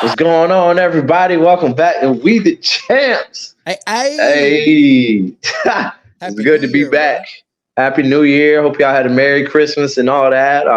What's going on, everybody? Welcome back to We the Champs. Hey, Hey, it's Happy New good to be Year, back. bro. Happy New Year. Hope y'all had a Merry Christmas and all that.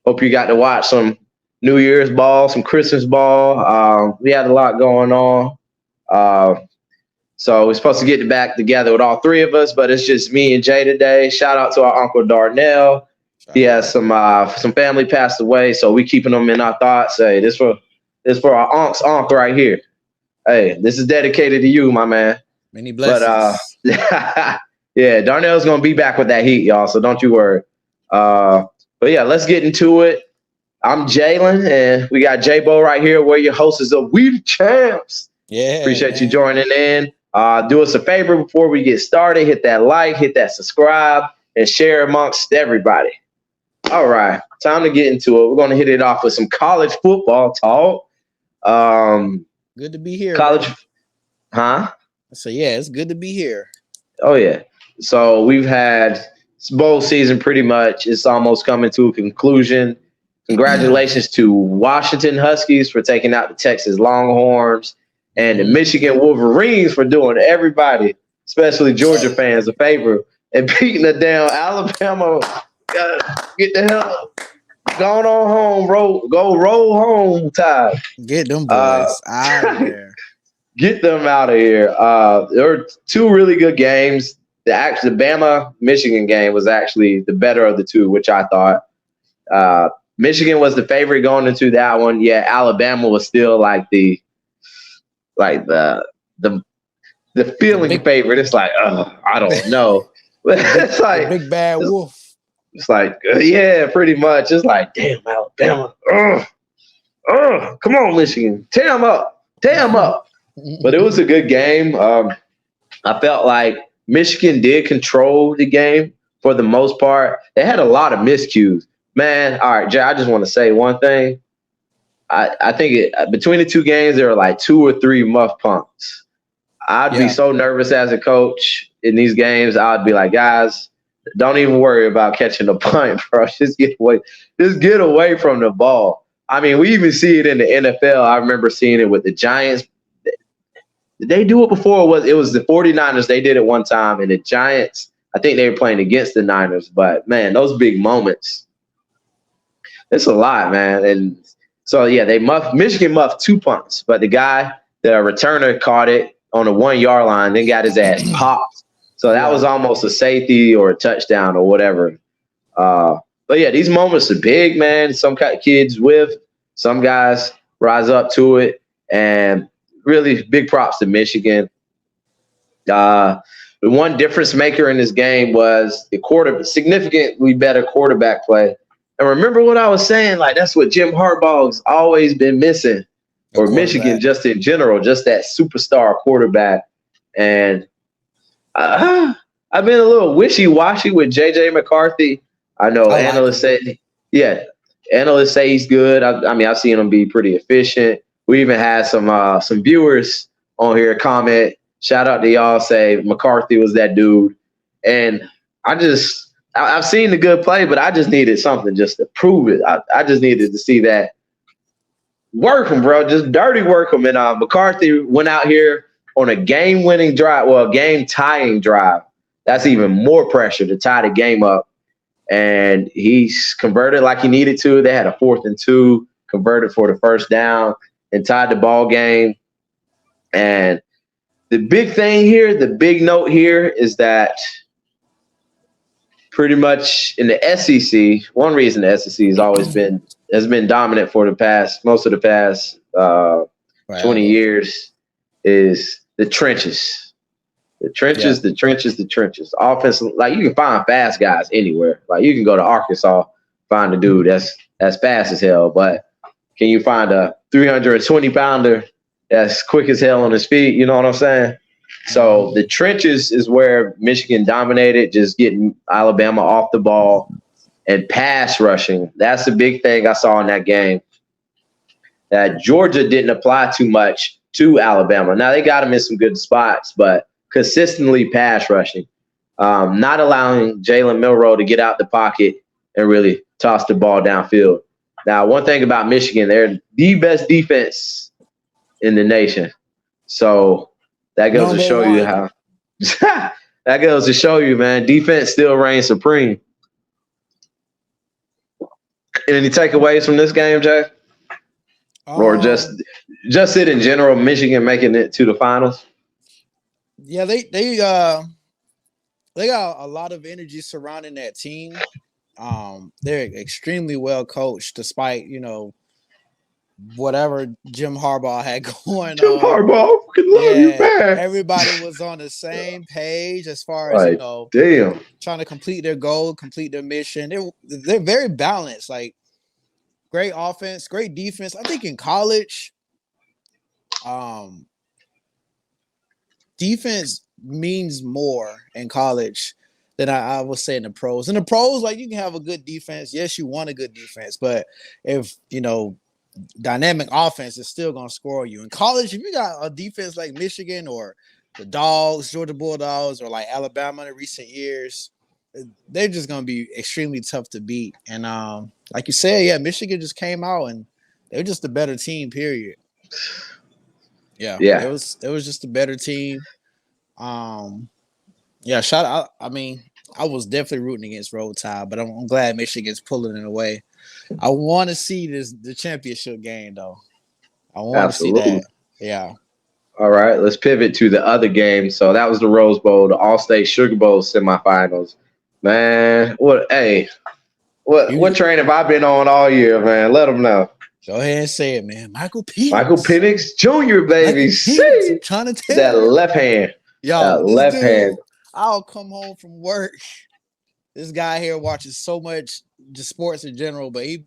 Hope you got to watch some New Year's ball, some Christmas ball. We had a lot going on. Uh, so we're supposed to get back together with all three of us, but it's just me and Jay today. Shout out to our Uncle Darnell. He Shout has out. some family passed away, so we keeping them in our thoughts. Hey, this for our unc's uncle right here. Hey, this is dedicated to you, my man. Many But blessings. yeah, Darnell's gonna be back with that heat, y'all. So don't you worry. Uh, but yeah, let's get into it. I'm Jalen, and we got J Bo right here. We're your hosts of We the Champs. Yeah, Appreciate you man. joining in. Do us a favor before we get started. Hit that like, hit that subscribe, and share amongst everybody. All right, time to get into it. We're gonna hit it off with some college football talk. Um, Good to be here, college, bro. huh? So yeah, it's good to be here. Oh yeah. So we've had bowl season pretty much. It's almost coming to a conclusion. Congratulations to Washington Huskies for taking out the Texas Longhorns and the Michigan Wolverines for doing everybody, especially Georgia fans, a favor and beating the damn Alabama. Get the hell going on home, bro. Go roll home, Tide. Get them Uh, boys out of there. Get them out of here. There were two really good games. The Bama Michigan game was actually the better of the two, which I thought. Uh, Michigan was the favorite going into that one. Yeah, Alabama was still like the The feeling big, favorite. It's like, I don't know. it's the like big bad it's, wolf. it's like yeah, pretty much. It's like damn Alabama. Come on, Michigan, tear them up, tear them up. But it was a good game. I felt like Michigan did control the game for the most part. They had a lot of miscues. Man, all right, Jay, I just want to say one thing. I think between the two games, there were like two or three muff punts. I'd be Yeah, so nervous as a coach in these games. I'd be like, guys, don't even worry about catching the punt, bro. Just get away from the ball. I mean, we even see it in the NFL. I remember seeing it with the Giants. Did they do it before? It was the 49ers? They did it one time, and the Giants, I think they were playing against the Niners. But man, those big moments, it's a lot, man. And so yeah, Michigan muffed two punts, but the returner caught it on the 1 yard line, then got his ass popped. So that yeah. was almost a safety or a touchdown or whatever. Uh, but yeah, these moments are big, man. Some kids some guys rise up to it, and really big props to Michigan. The one difference maker in this game was the significantly better quarterback play. And remember what I was saying? Like that's what Jim Harbaugh's always been missing, A or Michigan quarterback. just in general, just that superstar quarterback. And I've been a little wishy-washy with JJ McCarthy. I know I like analysts him. say, yeah, analysts say he's good. I mean, I've seen him be pretty efficient. We even had some viewers on here comment. Shout out to y'all. Say McCarthy was that dude, and I've seen the good play, but I just needed something just to prove it. I just needed to see that work him, bro. Just dirty work him. And McCarthy went out here on a game-winning drive, well, a game-tying drive. That's even more pressure to tie the game up. And he's converted like he needed to. They had a 4th and 2, converted for the first down, and tied the ball game. And the big thing here, the big note here is that pretty much in the SEC, one reason the SEC has been dominant for most of the past 20 Forever. years is the trenches. The Yeah. trenches, the trenches, the trenches. Offense, like you can find fast guys anywhere. Like you can go to Arkansas, find a dude that's fast as hell, but can you find a 320 pounder that's quick as hell on his feet? You know what I'm saying? So the trenches is where Michigan dominated, just getting Alabama off the ball and pass rushing. That's the big thing I saw in that game. That Georgia didn't apply too much to Alabama. Now they got them in some good spots, but consistently pass rushing, not allowing Jalen Milroe to get out the pocket and really toss the ball downfield. Now, one thing about Michigan, they're the best defense in the nation. So that goes to show you how. That goes to show you, man. Defense still reigns supreme. Any takeaways from this game, Jay? Or just it in general, Michigan making it to the finals? Yeah, they got a lot of energy surrounding that team. They're extremely well coached, despite whatever Jim Harbaugh had going Jim on. Harbaugh, love you, man. Everybody was on the same page as far as trying to complete their goal, complete their mission. They're very balanced. Like, great offense, great defense. I think in college, defense means more in college than I would say in the pros. In the pros, like, you can have a good defense. Yes, you want a good defense, but if dynamic offense is still going to score you. In college, if you got a defense like Michigan or the Dogs, Georgia Bulldogs, or like Alabama in recent years, they're just going to be extremely tough to beat. And like you said, yeah, Michigan just came out and they're just a better team, period. Yeah. It was just a better team. Shout out. I mean, I was definitely rooting against Roll Tide, but I'm glad Michigan's pulling it away. I want to see the championship game, though. I want to see that. Yeah. All right, let's pivot to the other game. So that was the Rose Bowl, the All-State Sugar Bowl semifinals. Man, what train have I been on all year, man? Let them know. Go ahead and say it, man. Michael Penix. Michael Penix Jr., baby. I'm trying to tell that you. left hand. Yo, left hand. I'll come home from work. This guy here watches so much just sports in general, but he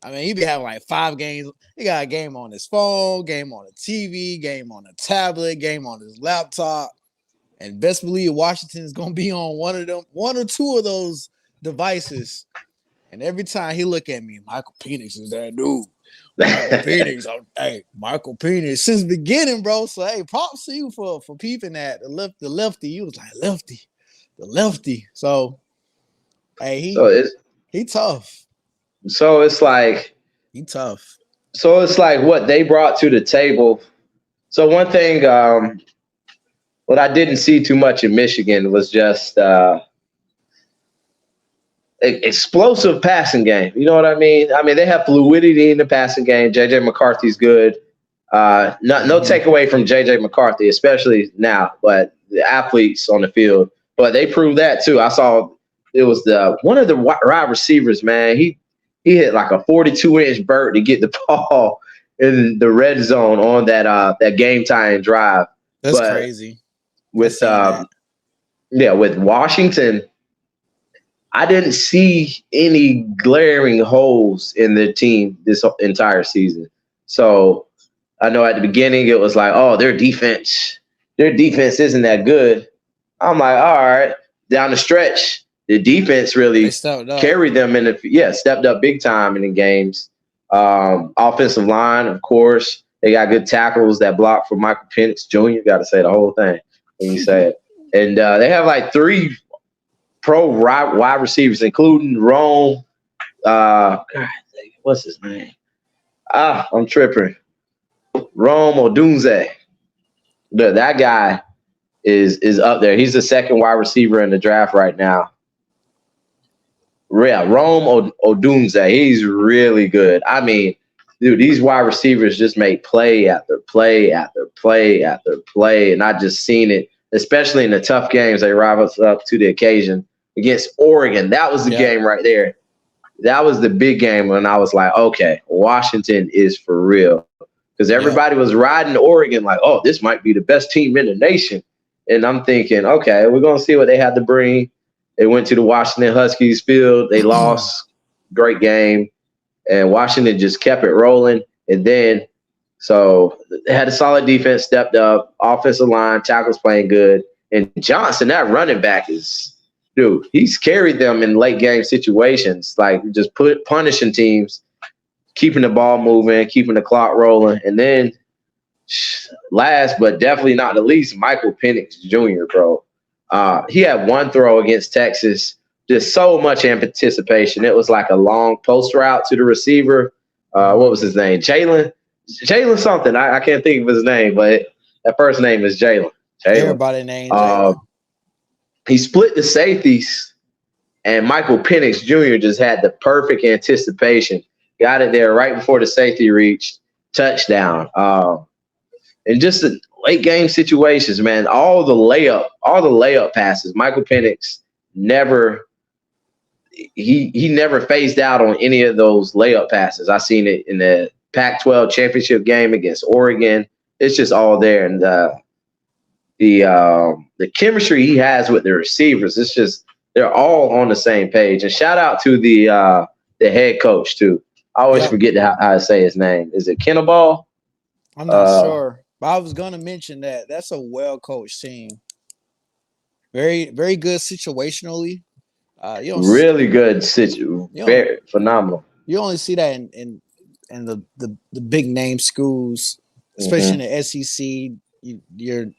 be having like 5 games. He got a game on his phone, game on the TV, game on the tablet, game on his laptop. And best believe Washington is gonna be on one or two of those devices. And every time he look at me, Michael Penix is that dude. Michael Penix since the beginning, bro. So hey, props to you for peeping at the lefty. You was like the lefty. So hey, he tough. So it's like he tough. So it's like what they brought to the table. So one thing, what I didn't see too much in Michigan was just explosive passing game. You know what I mean? I mean, they have fluidity in the passing game. JJ McCarthy's good. No takeaway from JJ McCarthy, especially now, but the athletes on the field. But they proved that too. I saw it was one of the wide receivers, man. He hit like a 42-inch vert to get the ball in the red zone on that game time drive. That's crazy. With Washington, I didn't see any glaring holes in the team this entire season. So I know at the beginning it was like, oh, their defense isn't that good. I'm like, all right, down the stretch, the defense really carried them stepped up big time in the games. Offensive line, of course, they got good tackles that block for Michael Penix Jr. Got to say the whole thing when you say it. And they have like 3 pro wide receivers, including Rome. What's his name? I'm tripping. Rome Odunze. That guy is up there. He's the second wide receiver in the draft right now. Yeah, Rome Odunze. He's really good. I mean, dude, these wide receivers just make play after play after play after play, and I just seen it, especially in the tough games. They rise up to the occasion against Oregon. That was the game right there. That was the big game when I was like, okay, Washington is for real. Because everybody was riding Oregon like, oh, this might be the best team in the nation. And I'm thinking, okay, we're going to see what they had to bring. They went to the Washington Huskies field. They lost. Great game. And Washington just kept it rolling. And then, so they had a solid defense, stepped up, offensive line, tackles playing good. And Johnson, that running back dude, he's carried them in late game situations, like just punishing teams, keeping the ball moving, keeping the clock rolling. And then last but definitely not the least, Michael Penix Jr., bro. He had one throw against Texas, just so much anticipation. It was like a long post route to the receiver, What was his name? Jalen something. I can't think of his name, but that first name is Jalen. Everybody named Uh, Jalen. he split the safeties, and Michael Penix Jr. just had the perfect anticipation. Got it there right before the safety reached, touchdown. And just the late game situations, man. All the layup passes. Michael Penix never he never phased out on any of those layup passes. I seen it in the Pac-12 championship game against Oregon. It's just all there, and the chemistry he has with the receivers. It's just they're all on the same page. And shout out to the head coach too. I always forget how to say his name. Is it Kenneball? I'm not sure, but I was gonna mention that. That's a well-coached team. Very, very good situationally. Really good very phenomenal. You only see that in the big name schools, especially in the SEC. Your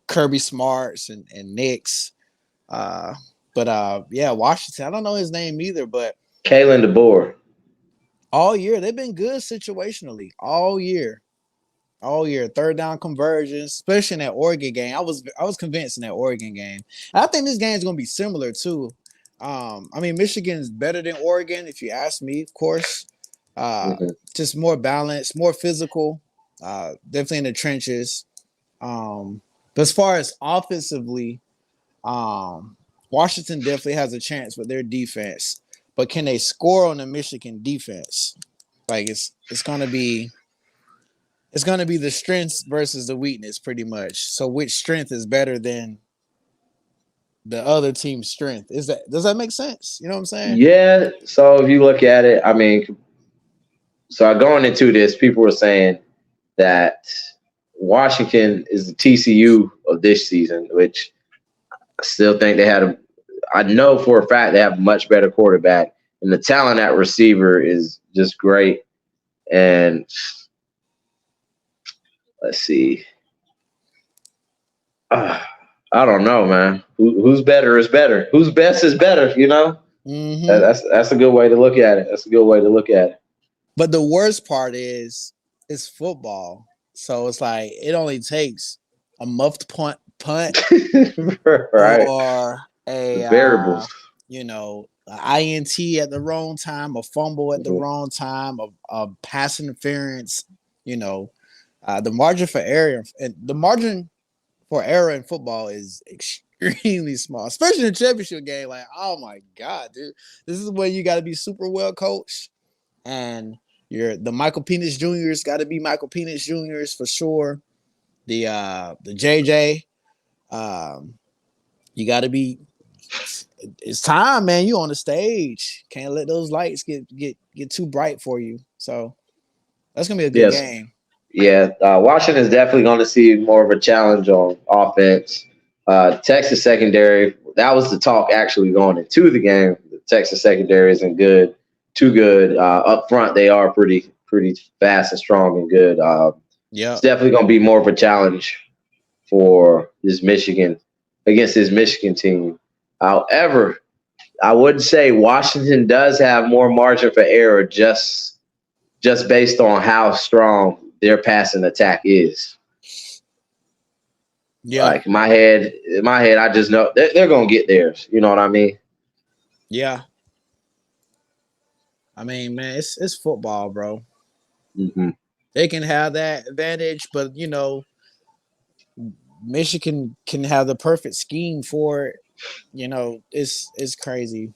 Kirby Smarts and Knicks. Yeah, Washington. I don't know his name either, but Kalen DeBoer. All year they've been good situationally. All year. Third down conversions, especially in that Oregon game. I was convinced in that Oregon game. And I think this game is going to be similar too. I mean, Michigan's better than Oregon, if you ask me, of course. Just more balanced, more physical, definitely in the trenches. But as far as offensively, Washington definitely has a chance with their defense. But can they score on the Michigan defense? Like it's gonna be the strengths versus the weakness, pretty much. So which strength is better than the other team's strength? Does that make sense? You know what I'm saying? Yeah. So if you look at it, I mean, so going into this, people were saying that Washington is the TCU of this season, which I still think I know for a fact they have a much better quarterback, and the talent at receiver is just great. And let's see. I don't know, man. Who's better is better. Who's best is better, you know? That's a good way to look at it. But the worst part is it's football. So it's like it only takes a muffed punt right. or a variables. An INT at the wrong time, a fumble at the wrong time, a pass interference. The margin for error in football is extremely small, especially in a championship game. Like, oh my god, dude, this is where you got to be super well coached, and the Michael Penix Juniors got to be Michael Penix Juniors for sure. The JJ, you got to be. It's time, man. You on the stage. Can't let those lights get too bright for you. So that's gonna be a good game. Yeah, Washington is definitely going to see more of a challenge on offense. Texas secondary, that was the talk actually going into the game. The Texas secondary isn't too good. Up front, they are pretty fast and strong and good. It's definitely going to be more of a challenge for this Michigan team. However, I would say Washington does have more margin for error just based on how strong their passing attack is. Yeah. Like in my head, I just know they're gonna get theirs. You know what I mean? Yeah. I mean, man, it's football, bro. They can have that advantage, but Michigan can have the perfect scheme for it. It's crazy.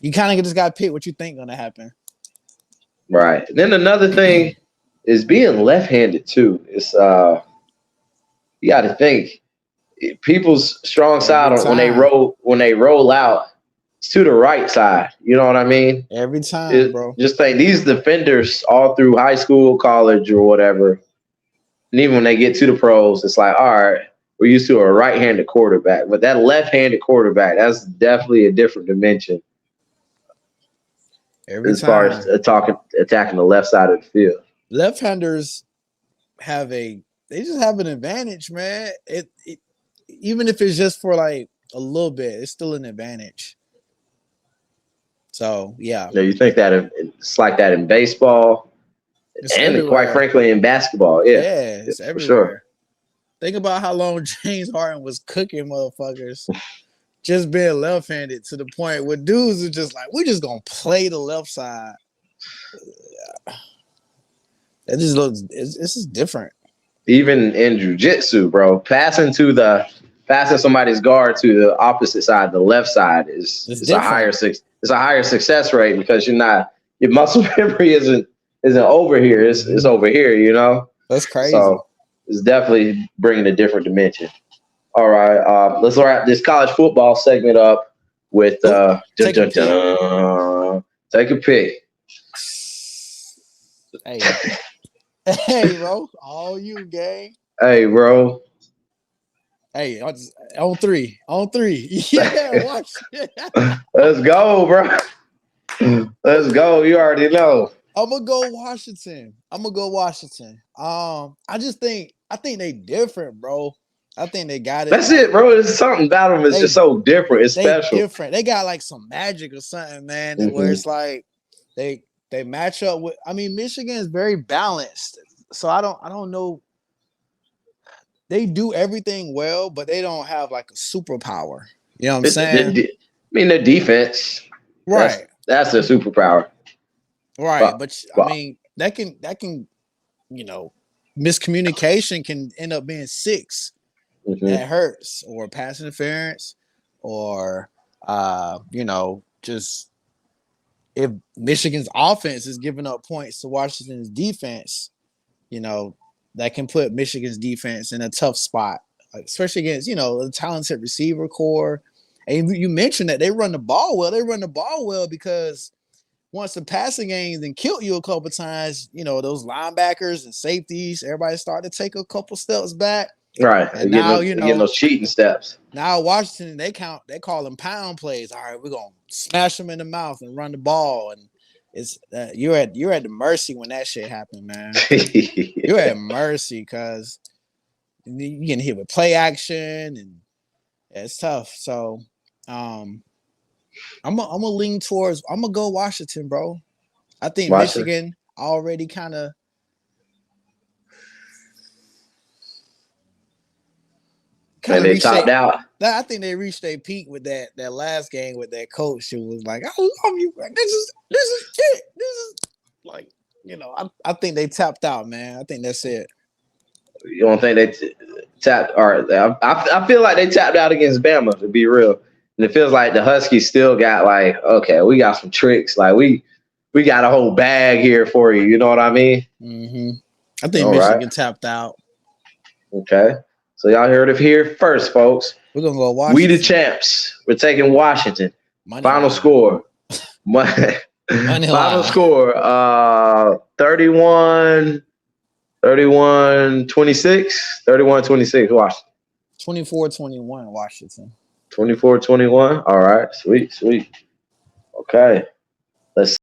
You kind of just got to pick what you think gonna happen. Right. Then another thing is being left-handed too. It's you got to think people's strong side when they roll out, it's to the right side. You know what I mean? Every time, bro. Just think these defenders all through high school, college, or whatever, and even when they get to the pros, it's like, all right, we're used to a right-handed quarterback, but that left-handed quarterback, that's definitely a different dimension. As far as attacking the left side of the field. Left-handers they just have an advantage, man. Even if it's just for like a little bit, it's still an advantage. So yeah, You think that it's like that in baseball it's and quite everywhere. frankly in basketball. Yeah, Yeah, yeah, it's for sure. everywhere. Think about how long James Harden was cooking motherfuckers, just being left-handed to the point where dudes are just like, we're just gonna play the left side. It just looks, it's just different. Even in jujitsu, bro, passing somebody's guard to the opposite side, the left side It's is a different. it's a higher success rate because your muscle memory isn't over here. It's over here, you know. That's crazy. So it's definitely bringing a different dimension. All right, let's wrap this college football segment up with Take a pick. take a pick. Hey, hey, bro, all you, gang. Hey, bro. Hey, on three, yeah, watch. Let's go, bro. Let's go. You already know. I'm gonna go Washington. I think they different, bro. I think they got it. That's it, bro. It's something about them. It's just so different. It's they special. different. They got like some magic or something, man. Where it's like they match up with. I mean, Michigan is very balanced, so I don't know. They do everything well, but they don't have like a superpower. You know what I'm saying? I mean, the defense, right? That's their superpower, right? But I mean, that can, you know, miscommunication can end up being 6. That hurts, or pass interference, or you know, just if Michigan's offense is giving up points to Washington's defense, you know, that can put Michigan's defense in a tough spot, especially against, you know, a talented receiver core. And you mentioned that they run the ball well. They run the ball well because once the passing game then killed you a couple times, you know, those linebackers and safeties, everybody started to take a couple steps back. Right. And now, you know, getting those cheating steps. Now Washington, they call them pound plays. All right, we're gonna smash them in the mouth and run the ball. And it's you're at the mercy when that shit happened, man. You're at mercy because you getting hit with play action, and it's tough. So I'm gonna lean towards, I'm gonna go Washington, bro. I think Michigan already kind of and they topped out. I think they reached their peak with that last game with that coach who was like, I love you. This is it. This is like, you know, I think they tapped out, man. I think that's it. You don't think they tapped? Or I feel like they tapped out against Bama, to be real. And it feels like the Huskies still got like, okay, we got some tricks. Like we got a whole bag here for you. You know what I mean? Mm-hmm. I think Michigan tapped out. Okay. So y'all heard it here first, folks. We're gonna go Washington. We the champs. We're taking Washington. Final score. Final score. 31-26. 31-26. Washington. 24-21. Washington. 24-21. All right. Sweet. Okay. Let's